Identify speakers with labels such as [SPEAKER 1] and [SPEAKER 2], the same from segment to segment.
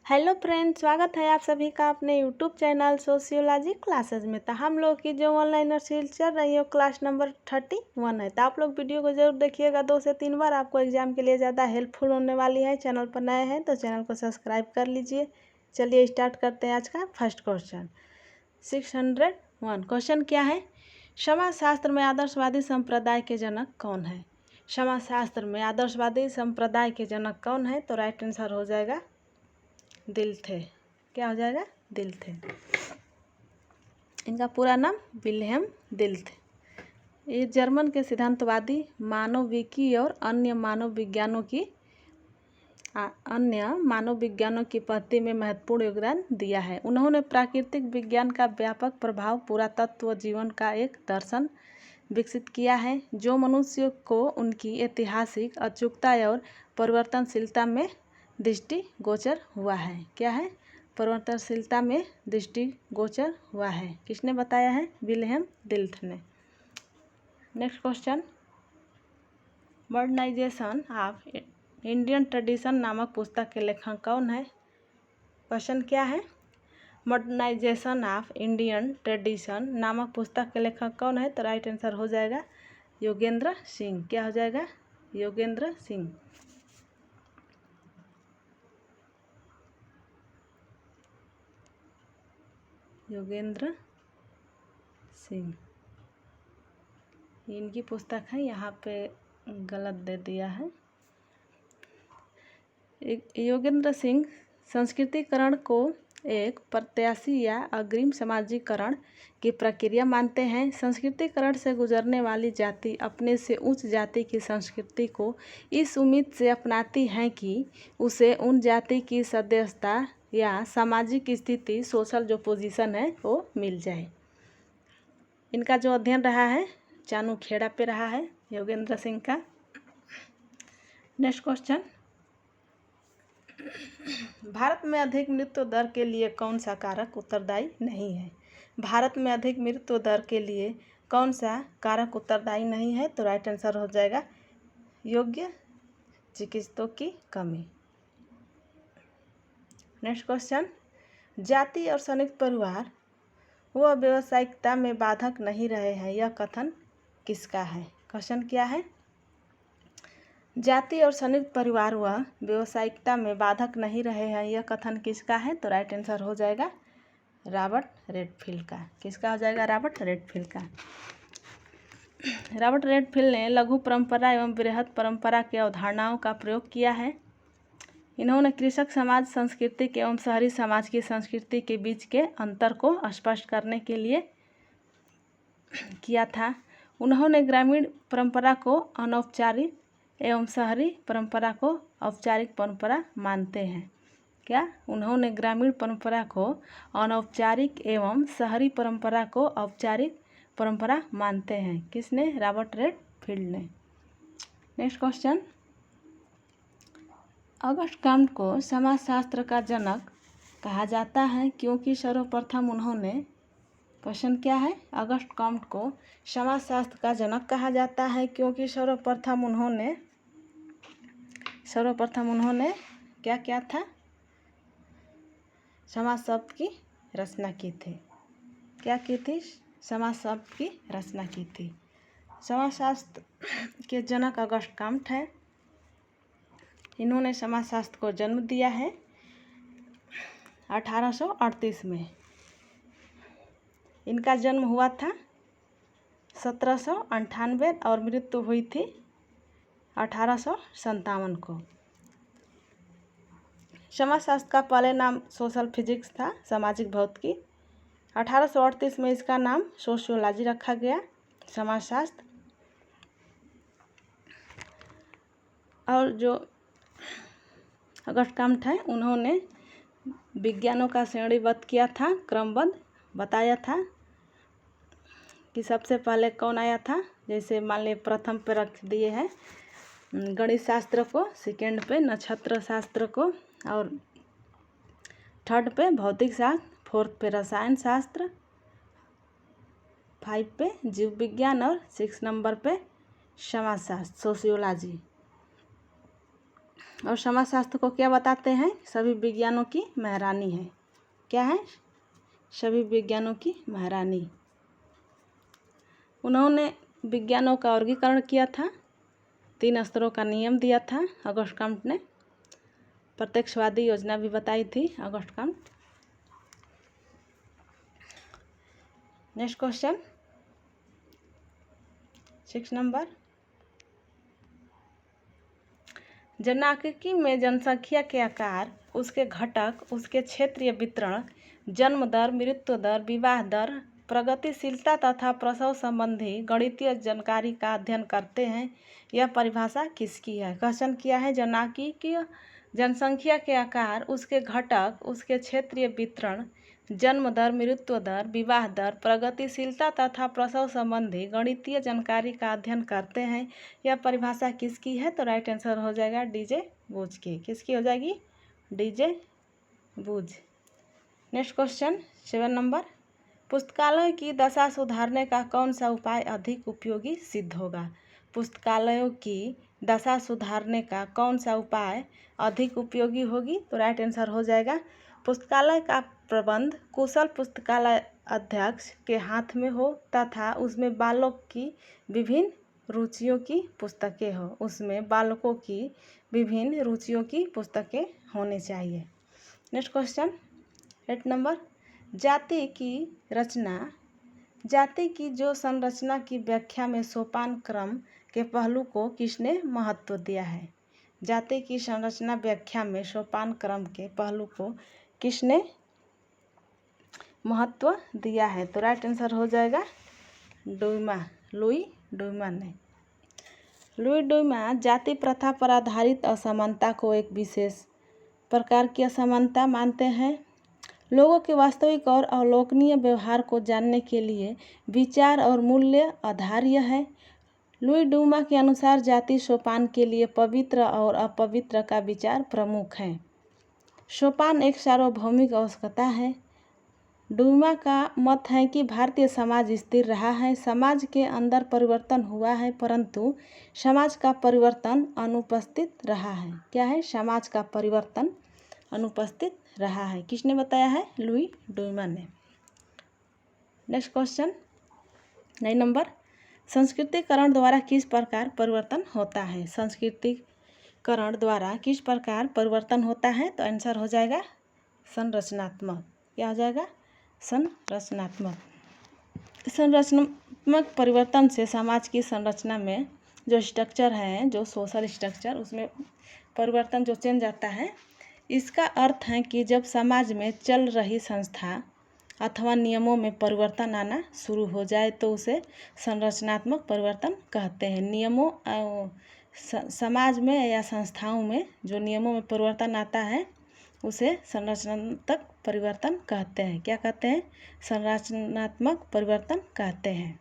[SPEAKER 1] Hello friends, स्वागत है आप सभी का अपने यूट्यूब चैनल सोशियोलॉजी क्लासेस में। तो हम लोग की जो ऑनलाइन और सीरीज चल रही है क्लास नंबर 31 है। तो आप लोग वीडियो को जरूर देखिएगा, 2 से 3 बार, आपको एग्जाम के लिए ज़्यादा हेल्पफुल होने वाली है। चैनल पर नए हैं तो चैनल को सब्सक्राइब कर लीजिए। चलिए स्टार्ट करते हैं आज का फर्स्ट क्वेश्चन। 601 क्वेश्चन क्या है? समाजशास्त्र में आदर्शवादी संप्रदाय के जनक कौन है? समाजशास्त्र में आदर्शवादी संप्रदाय के जनक कौन है? तो राइट आंसर हो जाएगा दिल्थे। क्या हो जाएगा? दिल्थे। इनका पूरा नाम विल्हेम दिल्थे। ये जर्मन के सिद्धांतवादी, मानविकी और अन्य मानव विज्ञानों की पद्धति में महत्वपूर्ण योगदान दिया है। उन्होंने प्राकृतिक विज्ञान का व्यापक प्रभाव, पुरातत्व, जीवन का एक दर्शन विकसित किया है जो मनुष्य को उनकी ऐतिहासिक अचूकता और परिवर्तनशीलता में दृष्टिगोचर हुआ है। क्या है? परिवर्तनशीलता में दृष्टिगोचर हुआ है। किसने बताया है? विल्हेम दिल्थ ने। Next question, modernisation of Indian tradition नामक पुस्तक के लेखक कौन है? क्वेश्चन क्या है? मॉडर्नाइजेशन ऑफ इंडियन ट्रेडिशन नामक पुस्तक के लेखक कौन है? तो राइट आंसर हो जाएगा योगेंद्र सिंह। क्या हो जाएगा? योगेंद्र सिंह। योगेंद्र सिंह इनकी पुस्तक है, यहाँ पे गलत दे दिया है। योगेंद्र सिंह संस्कृतिकरण को एक प्रत्याशी या अग्रिम समाजीकरण की प्रक्रिया मानते हैं। संस्कृतिकरण से गुजरने वाली जाति अपने से उच्च जाति की संस्कृति को इस उम्मीद से अपनाती हैं कि उसे उन जाति की सदस्यता या सामाजिक स्थिति, सोशल जो पोजीशन है, वो मिल जाए। इनका जो अध्ययन रहा है चाणूखेड़ा पे रहा है योगेंद्र सिंह का। नेक्स्ट क्वेश्चन, भारत में अधिक मृत्यु दर के लिए कौन सा कारक उत्तरदायी नहीं है? भारत में अधिक मृत्यु दर के लिए कौन सा कारक उत्तरदायी नहीं है? तो राइट आंसर हो जाएगा योग्य चिकित्सकों की कमी। नेक्स्ट क्वेश्चन, जाति और संयुक्त परिवार वह व्यावसायिकता में बाधक नहीं रहे हैं, यह कथन किसका है? क्वेश्चन क्या है? जाति और संयुक्त परिवार वह व्यावसायिकता में बाधक नहीं रहे हैं, यह कथन किसका है? तो राइट आंसर हो जाएगा रॉबर्ट रेडफील्ड का। किसका हो जाएगा? रॉबर्ट रेडफील्ड का। रॉबर्ट रेडफील्ड ने लघु परंपरा एवं बृहत परंपरा की अवधारणाओं का प्रयोग किया है। इन्होंने कृषक समाज संस्कृति एवं शहरी समाज की संस्कृति के बीच के अंतर को स्पष्ट करने के लिए किया था। उन्होंने ग्रामीण परंपरा को अनौपचारिक एवं शहरी परंपरा को औपचारिक परंपरा मानते हैं। क्या? उन्होंने ग्रामीण परंपरा को अनौपचारिक एवं शहरी परंपरा को औपचारिक परंपरा मानते हैं। किसने? रॉबर्ट रेडफील्ड ने। नेक्स्ट क्वेश्चन, ऑगस्ट कॉम्टे को समाजशास्त्र का जनक कहा जाता है क्योंकि सर्वप्रथम उन्होंने, क्वेश्चन क्या है? ऑगस्ट कॉम्टे को समाजशास्त्र का जनक कहा जाता है क्योंकि सर्वप्रथम उन्होंने क्या किया था? समाज शब्द की रचना की थी। क्या की थी? समाज शब्द की रचना की थी। समाजशास्त्र के जनक ऑगस्ट कॉम्टे हैं। इन्होंने समाजशास्त्र को जन्म दिया है 1838 में। इनका जन्म हुआ था 1798 और मृत्यु हुई थी 1857 को। समाजशास्त्र का पहले नाम सोशल फिजिक्स था, सामाजिक भौतिकी। 1838 में इसका नाम सोशियोलॉजी रखा गया, समाजशास्त्र। और जो ऑगस्ट कॉम्टे हैं उन्होंने विज्ञानों का श्रेणीबद्ध किया था, क्रमबद्ध बताया था कि सबसे पहले कौन आया था। जैसे मान लीजिए प्रथम पे रख दिए हैं गणित शास्त्र को, सेकेंड पे नक्षत्र शास्त्र को, और थर्ड पे भौतिक शास्त्र, फोर्थ पे रसायन शास्त्र, 5 पे जीव विज्ञान और 6 नंबर पे समाजशास्त्र, सोशियोलॉजी। और समाजशास्त्र को क्या बताते हैं? सभी विज्ञानों की महारानी है। क्या है? सभी विज्ञानों की महारानी। उन्होंने विज्ञानों का वर्गीकरण किया था, 3 स्तरों का नियम दिया था ऑगस्ट कॉम्ट ने। प्रत्यक्षवादी योजना भी बताई थी August Comte. Next question 6 number, जनसांख्यिकी में जनसंख्या के आकार, उसके घटक, उसके क्षेत्रीय वितरण, जन्म दर, मृत्यु दर, विवाह दर, प्रगतिशीलता तथा प्रसव संबंधी गणितीय जानकारी का अध्ययन करते हैं। यह परिभाषा किसकी है? क्वेश्चन किया है जनसांख्यिकीय जनसंख्या के आकार, उसके घटक, उसके क्षेत्रीय वितरण, जन्म दर, मृत्यु दर, विवाह दर, प्रगतिशीलता तथा प्रसव संबंधी गणितीय जानकारी का अध्ययन करते हैं। यह परिभाषा किसकी है? तो राइट आंसर हो जाएगा डीजे बूच की। किसकी हो जाएगी? डीजे बूच। नेक्स्ट क्वेश्चन 7 नंबर, पुस्तकालयों की दशा सुधारने का कौन सा उपाय अधिक उपयोगी सिद्ध होगा? पुस्तकालयों की दशा सुधारने का कौन सा उपाय अधिक उपयोगी होगी? तो राइट आंसर हो जाएगा पुस्तकालय का प्रबंध कुशल पुस्तकालय अध्यक्ष के हाथ में हो तथा उसमें बालकों की विभिन्न रुचियों की पुस्तकें हो। उसमें बालकों की विभिन्न रुचियों की पुस्तकें होनी चाहिए। नेक्स्ट क्वेश्चन 8 नंबर, जाति की रचना, जाति की जो संरचना की व्याख्या में सोपान क्रम के पहलू को किसने महत्व दिया है? जाति की संरचना व्याख्या में सोपान क्रम के पहलू को किसने महत्व दिया है? तो राइट आंसर हो जाएगा लुई डुमा ने। लुई डुमा जाति प्रथा पर आधारित असमानता को एक विशेष प्रकार की असमानता मानते हैं। लोगों के वास्तविक और अवलोकनीय व्यवहार को जानने के लिए विचार और मूल्य आधार यह है। लुई डुमा के अनुसार जाति सोपान के लिए पवित्र और अपवित्र का विचार प्रमुख है। सोपान एक सार्वभौमिक आवश्यकता है। डुमा का मत है कि भारतीय समाज स्थिर रहा है, समाज के अंदर परिवर्तन हुआ है, परंतु समाज का परिवर्तन अनुपस्थित रहा है। क्या है? समाज का परिवर्तन अनुपस्थित रहा है। किसने बताया है? लुई डुमा ने। नेक्स्ट क्वेश्चन 9 नंबर, संस्कृतिकरण द्वारा किस प्रकार परिवर्तन होता है? संस्कृतिकरण द्वारा किस प्रकार परिवर्तन होता है? तो आंसर हो जाएगा संरचनात्मक। क्या हो जाएगा? संरचनात्मक। संरचनात्मक परिवर्तन से समाज की संरचना में जो स्ट्रक्चर है, जो सोशल स्ट्रक्चर, उसमें परिवर्तन जो चेंज आता है, इसका अर्थ है कि जब समाज में चल रही संस्था अथवा नियमों में परिवर्तन आना शुरू हो जाए तो उसे संरचनात्मक परिवर्तन कहते हैं। नियमों समाज में या संस्थाओं में जो नियमों में परिवर्तन आता है उसे संरचनात्मक परिवर्तन कहते हैं। क्या कहते हैं? संरचनात्मक परिवर्तन कहते हैं।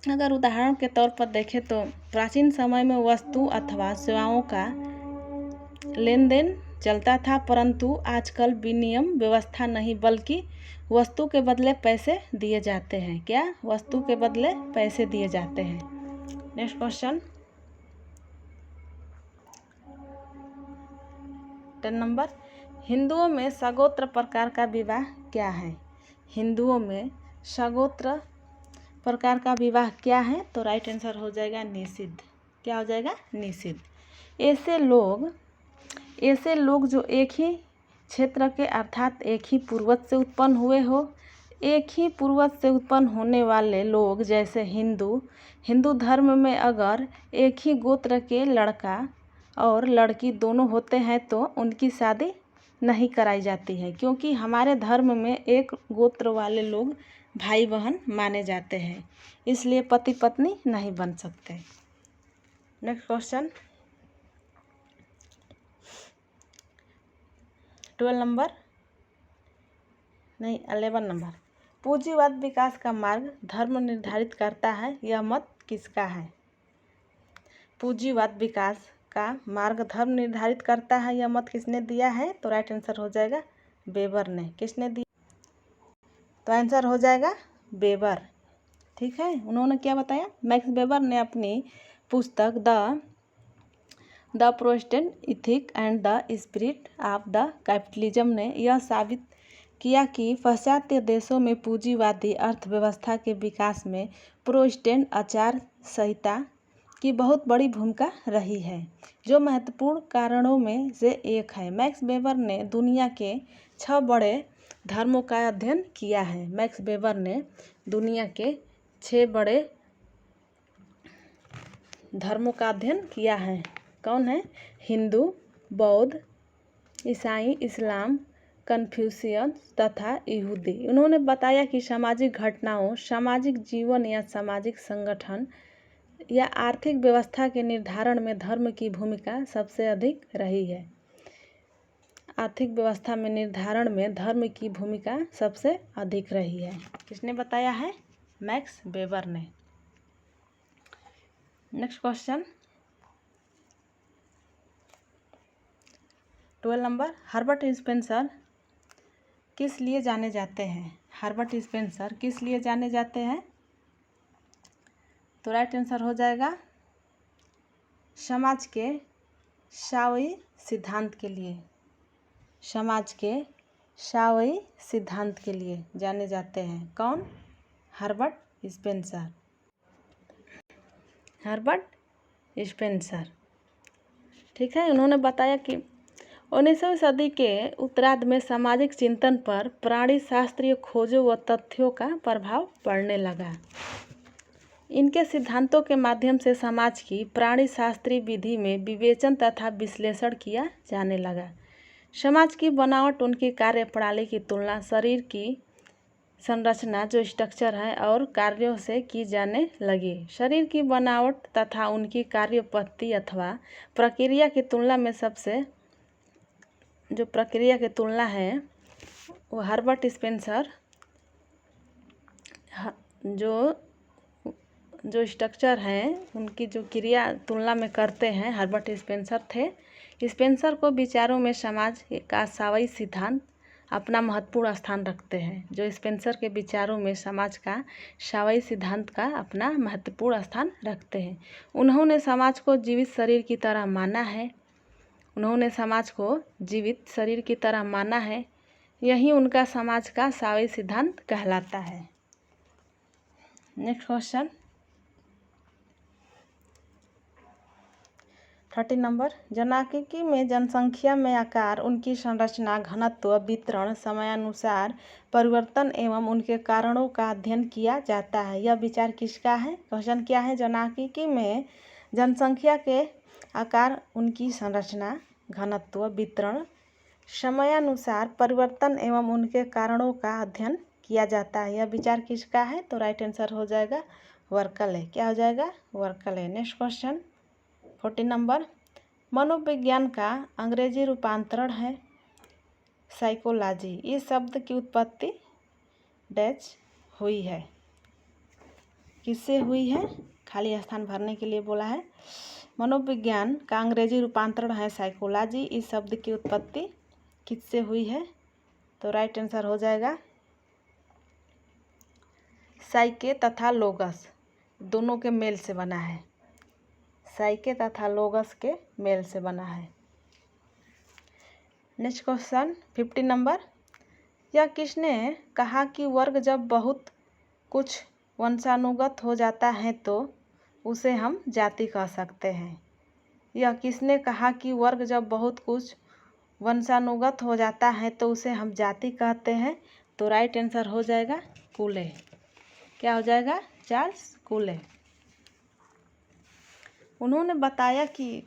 [SPEAKER 1] अगर उदाहरण के तौर पर देखें तो प्राचीन समय में वस्तु अथवा सेवाओं का लेन देन चलता था, परंतु आजकल विनिमय व्यवस्था नहीं बल्कि वस्तु के बदले पैसे दिए जाते हैं। क्या? वस्तु के बदले पैसे दिए जाते हैं। नेक्स्ट क्वेश्चन 10 नंबर, हिंदुओं में सगोत्र प्रकार का विवाह क्या है? हिंदुओं में सगोत्र प्रकार का विवाह क्या है? तो राइट आंसर हो जाएगा निषिद्ध। क्या हो जाएगा? निषिद्ध। ऐसे लोग जो एक ही क्षेत्र के अर्थात एक ही पूर्वज से उत्पन्न हुए हो, एक ही पूर्वज से उत्पन्न होने वाले लोग जैसे हिंदू धर्म में अगर एक ही गोत्र के लड़का और लड़की दोनों होते हैं तो उनकी शादी नहीं कराई जाती है, क्योंकि हमारे धर्म में एक गोत्र वाले लोग भाई बहन माने जाते हैं, इसलिए पति पत्नी नहीं बन सकते। नेक्स्ट क्वेश्चन 11 नंबर, पूंजीवाद विकास का मार्ग धर्म निर्धारित करता है, यह मत किसका है? पूंजीवाद विकास का मार्ग धर्म निर्धारित करता है, यह मत किसने दिया है? तो राइट आंसर हो जाएगा वेबर ने। किसने दिया? तो आंसर हो जाएगा वेबर। ठीक है, उन्होंने क्या बताया? मैक्स वेबर ने अपनी पुस्तक the Protestant ethic and the spirit of the capitalism ने यह साबित किया कि पाश्चात्य देशों में पूंजीवादी अर्थव्यवस्था के विकास में प्रोटेस्टेंट आचार संहिता की बहुत बड़ी भूमिका रही है, जो महत्वपूर्ण कारणों में से एक है। मैक्स वेबर ने दुनिया के 6 बड़े धर्मों का अध्ययन किया है। मैक्स वेबर ने दुनिया के 6 बड़े धर्मों का अध्ययन किया है। कौन है? हिंदू, बौद्ध, ईसाई, इस्लाम, कन्फ्यूशियस तथा यहूदी। उन्होंने बताया कि सामाजिक घटनाओं, सामाजिक जीवन या सामाजिक संगठन या आर्थिक व्यवस्था के निर्धारण में धर्म की भूमिका सबसे अधिक रही है। आर्थिक व्यवस्था में निर्धारण में धर्म की भूमिका सबसे अधिक रही है। किसने बताया है? मैक्स वेबर ने। Next question 12 number, Herbert Spencer किस लिए जाने जाते हैं? हर्बर्ट स्पेंसर किस लिए जाने जाते हैं? तो राइट आंसर हो जाएगा समाज के शावई सिद्धांत के लिए। समाज के शावई सिद्धांत के लिए जाने जाते हैं। कौन? Herbert Spencer. हर्बर्ट स्पेंसर, ठीक है। उन्होंने बताया कि 19वीं सदी के उत्तरार्ध में सामाजिक चिंतन पर प्राणी शास्त्रीय खोजों व तथ्यों का प्रभाव पड़ने लगा। इनके सिद्धांतों के माध्यम से समाज की प्राणी शास्त्रीय विधि में विवेचन तथा विश्लेषण किया जाने लगा। समाज की बनावट, उनकी कार्य प्रणाली की तुलना शरीर की संरचना जो स्ट्रक्चर है और कार्यों से की जाने लगी। शरीर की बनावट तथा उनकी कार्य पद्धति अथवा प्रक्रिया की तुलना में सबसे जो प्रक्रिया की तुलना है वो हर्बर्ट स्पेंसर जो स्ट्रक्चर हैं उनकी जो क्रिया तुलना में करते हैं, हर्बर्ट स्पेंसर थे। स्पेंसर को विचारों में समाज का शावई सिद्धांत अपना महत्वपूर्ण स्थान रखते हैं। जो स्पेंसर के विचारों में समाज का शावई सिद्धांत का अपना महत्वपूर्ण स्थान रखते हैं। उन्होंने समाज को जीवित शरीर की तरह माना है। उन्होंने समाज को जीवित शरीर की तरह माना है। यही उनका समाज का शावई सिद्धांत कहलाता है। नेक्स्ट क्वेश्चन 30 नंबर, जनसांख्यिकी में जनसंख्या में आकार, उनकी संरचना, घनत्व, वितरण, समयानुसार परिवर्तन एवं उनके कारणों का अध्ययन किया जाता है। यह विचार किसका है? क्वेश्चन क्या है? जनसांख्यिकी में जनसंख्या के आकार, उनकी संरचना, घनत्व, वितरण, समयानुसार परिवर्तन एवं उनके कारणों का अध्ययन किया जाता है। यह विचार किसका है? तो राइट आंसर हो जाएगा वर्कले। क्या हो जाएगा? वर्कले। नेक्स्ट क्वेश्चन 40 नंबर, मनोविज्ञान का अंग्रेजी रूपांतरण है साइकोलॉजी। इस शब्द की उत्पत्ति डैच हुई है। किससे हुई है? खाली स्थान भरने के लिए बोला है। मनोविज्ञान का अंग्रेजी रूपांतरण है साइकोलॉजी। इस शब्द की उत्पत्ति किससे हुई है? तो राइट आंसर हो जाएगा साइके तथा लोगस दोनों के मेल से बना है। साइके तथा लोगस के मेल से बना है। नेक्स्ट क्वेश्चन 50 नंबर, यह किसने कहा कि वर्ग जब बहुत कुछ वंशानुगत हो जाता है तो उसे हम जाति कह सकते हैं? यह किसने कहा कि वर्ग जब बहुत कुछ वंशानुगत हो जाता है तो उसे हम जाति कहते हैं? तो राइट आंसर हो जाएगा कूले। क्या हो जाएगा? चार्ल्स कूले। उन्होंने बताया कि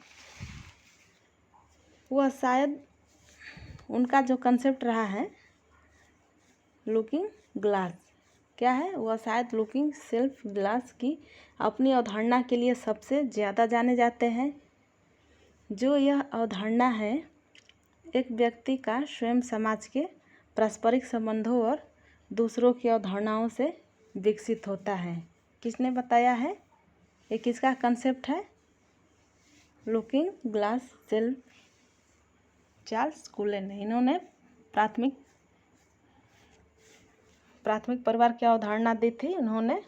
[SPEAKER 1] वह शायद उनका जो कंसेप्ट रहा है लुकिंग ग्लास, क्या है? वह शायद लुकिंग सेल्फ ग्लास की अपनी अवधारणा के लिए सबसे ज़्यादा जाने जाते हैं। जो यह अवधारणा है एक व्यक्ति का स्वयं समाज के पारस्परिक संबंधों और दूसरों की अवधारणाओं से विकसित होता है। किसने बताया है? ये किसका कंसेप्ट है? लुकिंग ग्लास सेल्फ, चार्ल्स कूले ने। इन्होंने प्राथमिक परिवार की अवधारणा दी थी उन्होंने।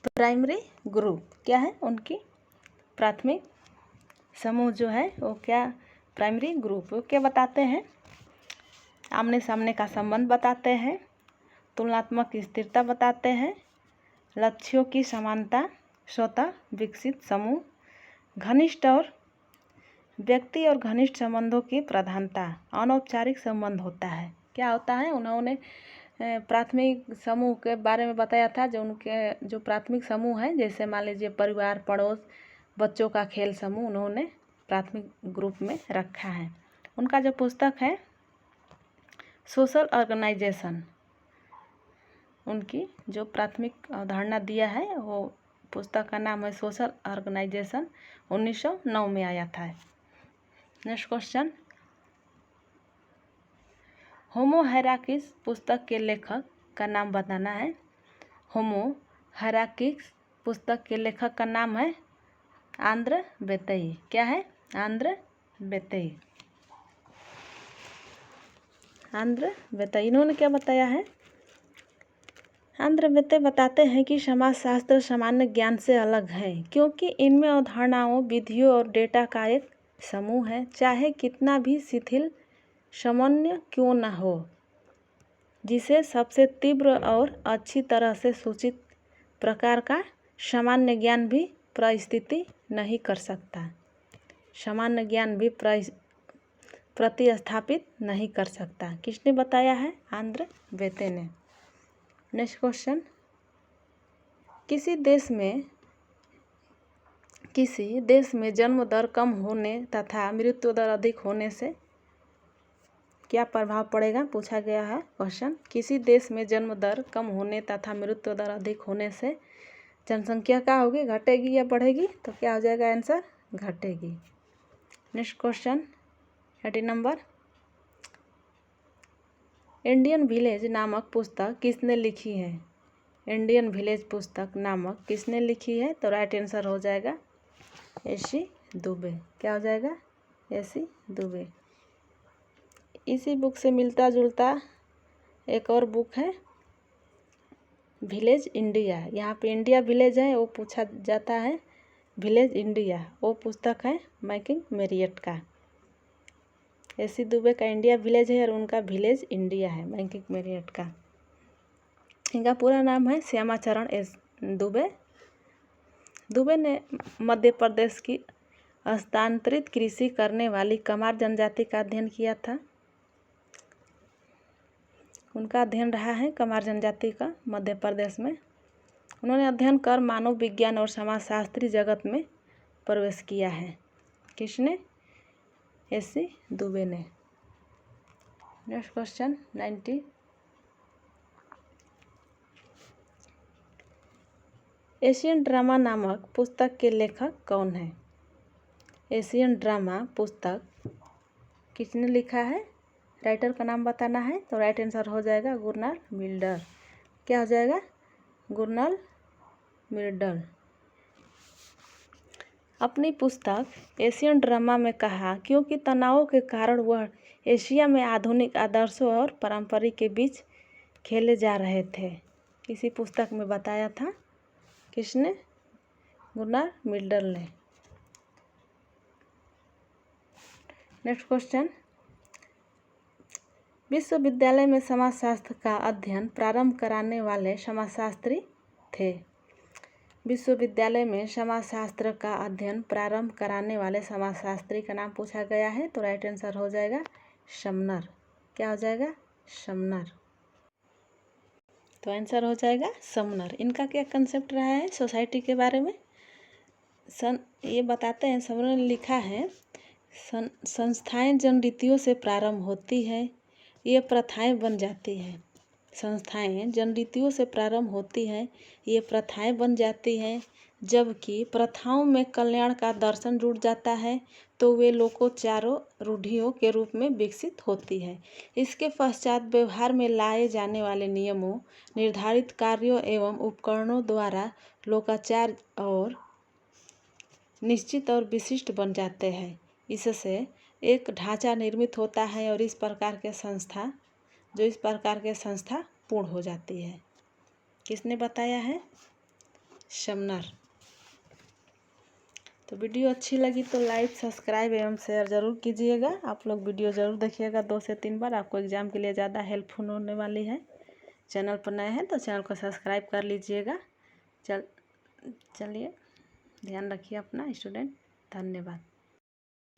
[SPEAKER 1] प्राइमरी ग्रुप क्या है, उनकी प्राथमिक समूह जो है वो क्या, प्राइमरी ग्रुप। वो क्या बताते हैं, आमने सामने का संबंध बताते हैं, तुलनात्मक स्थिरता बताते हैं, लक्ष्यों की समानता, स्वतः विकसित समूह, घनिष्ठ और व्यक्ति और घनिष्ठ संबंधों की प्रधानता, अनौपचारिक संबंध होता है। क्या होता है, उन्होंने प्राथमिक समूह के बारे में बताया था, जो उनके जो प्राथमिक समूह है, जैसे मान लीजिए परिवार, पड़ोस, बच्चों का खेल समूह, उन्होंने प्राथमिक ग्रुप में रखा है। उनका जो पुस्तक है सोशल ऑर्गेनाइजेशन, उनकी जो प्राथमिक अवधारणा दिया है वो पुस्तक का नाम है सोशल ऑर्गेनाइजेशन, 1909 में आया था। नेक्स्ट क्वेश्चन, होमो हायरार्कीज पुस्तक के लेखक का नाम बताना है। होमो हायरार्कीज पुस्तक के लेखक का नाम है आंद्रे बेतई। क्या है, आंद्रे बेतई। आंद्रे बेतई, इन्होंने क्या बताया है, आंद्रे बेतई बताते हैं कि समाजशास्त्र सामान्य ज्ञान से अलग है क्योंकि इनमें अवधारणाओं, विधियों और डेटा का एक समूह है, चाहे कितना भी शिथिल सामान्य क्यों न हो, जिसे सबसे तीव्र और अच्छी तरह से सूचित प्रकार का सामान्य ज्ञान भी परिस्थिति नहीं कर सकता, सामान्य ज्ञान भी प्रतिस्थापित नहीं कर सकता। किसने बताया है, आंद्रे बेतई ने। नेक्स्ट क्वेश्चन, किसी देश में जन्म दर कम होने तथा मृत्यु दर अधिक होने से क्या प्रभाव पड़ेगा, पूछा गया है क्वेश्चन। किसी देश में जन्म दर कम होने तथा मृत्यु दर अधिक होने से जनसंख्या क्या होगी, घटेगी या बढ़ेगी, तो क्या हो जाएगा आंसर, घटेगी। Next question 18 number, Indian village नामक पुस्तक किसने लिखी है। इंडियन विलेज पुस्तक नामक किसने लिखी है, तो राइट आंसर हो जाएगा एसी दुबे। क्या हो जाएगा, एसी दुबे। इसी बुक से मिलता जुलता एक और बुक है विलेज इंडिया। यहाँ पे इंडिया विलेज है वो पूछा जाता है, विलेज इंडिया वो पुस्तक है मैकिंग मेरियट का। एसी दुबे का इंडिया विलेज है और उनका विलेज इंडिया है मैकिंग मेरियट का। इनका पूरा नाम है श्यामाचरण एस दुबे। दुबे ने मध्य प्रदेश की हस्तांतरित कृषि करने वाली कमार जनजाति का अध्ययन किया था। उनका अध्ययन रहा है कमार जनजाति का मध्य प्रदेश में। उन्होंने अध्ययन कर मानव विज्ञान और समाजशास्त्री जगत में प्रवेश किया है। किसने, एसी दुबे ने। नेक्स्ट क्वेश्चन 90, एशियन ड्रामा नामक पुस्तक के लेखक कौन है। एशियन ड्रामा पुस्तक किसने लिखा है, राइटर का नाम बताना है, तो राइट आंसर हो जाएगा गुरनाल मिल्डर। क्या हो जाएगा, गुरनाल मिल्डर। अपनी पुस्तक एशियन ड्रामा में कहा क्योंकि तनाव के कारण वह एशिया में आधुनिक आदर्शों और पारंपरिक के बीच खेले जा रहे थे। इसी पुस्तक में बताया था, किसने, गुरनाल मिल्डर ने। नेक्स्ट क्वेश्चन, विश्वविद्यालय में समाजशास्त्र का अध्ययन प्रारंभ कराने वाले समाजशास्त्री थे। विश्वविद्यालय में समाजशास्त्र का अध्ययन प्रारंभ कराने वाले समाजशास्त्री का नाम पूछा गया है, तो राइट आंसर हो जाएगा समनर। क्या हो जाएगा, समनर। तो आंसर हो जाएगा समनर। इनका क्या कंसेप्ट रहा है सोसाइटी के बारे में, ये बताते हैं। समनर ने लिखा है, संस्थाएं जन रीतियों से प्रारंभ होती है, ये प्रथाएं बन जाती हैं। संस्थाएं जन रीतियों से प्रारंभ होती हैं, ये प्रथाएं बन जाती हैं। जबकि प्रथाओं में कल्याण का दर्शन जुड़ जाता है तो वे लोकोचारों रूढ़ियों के रूप में विकसित होती है। इसके पश्चात व्यवहार में लाए जाने वाले नियमों, निर्धारित कार्यों एवं उपकरणों द्वारा लोकाचार और निश्चित और विशिष्ट बन जाते हैं। इससे एक ढांचा निर्मित होता है और इस प्रकार के संस्था पूर्ण हो जाती है। किसने बताया है, शमनर। तो वीडियो अच्छी लगी तो लाइक, सब्सक्राइब एवं शेयर ज़रूर कीजिएगा। आप लोग वीडियो ज़रूर देखिएगा 2 से 3 बार, आपको एग्ज़ाम के लिए ज़्यादा हेल्पफुल होने वाली है। चैनल पर नए हैं तो चैनल को सब्सक्राइब कर लीजिएगा। चलिए ध्यान रखिए अपना स्टूडेंट। धन्यवाद।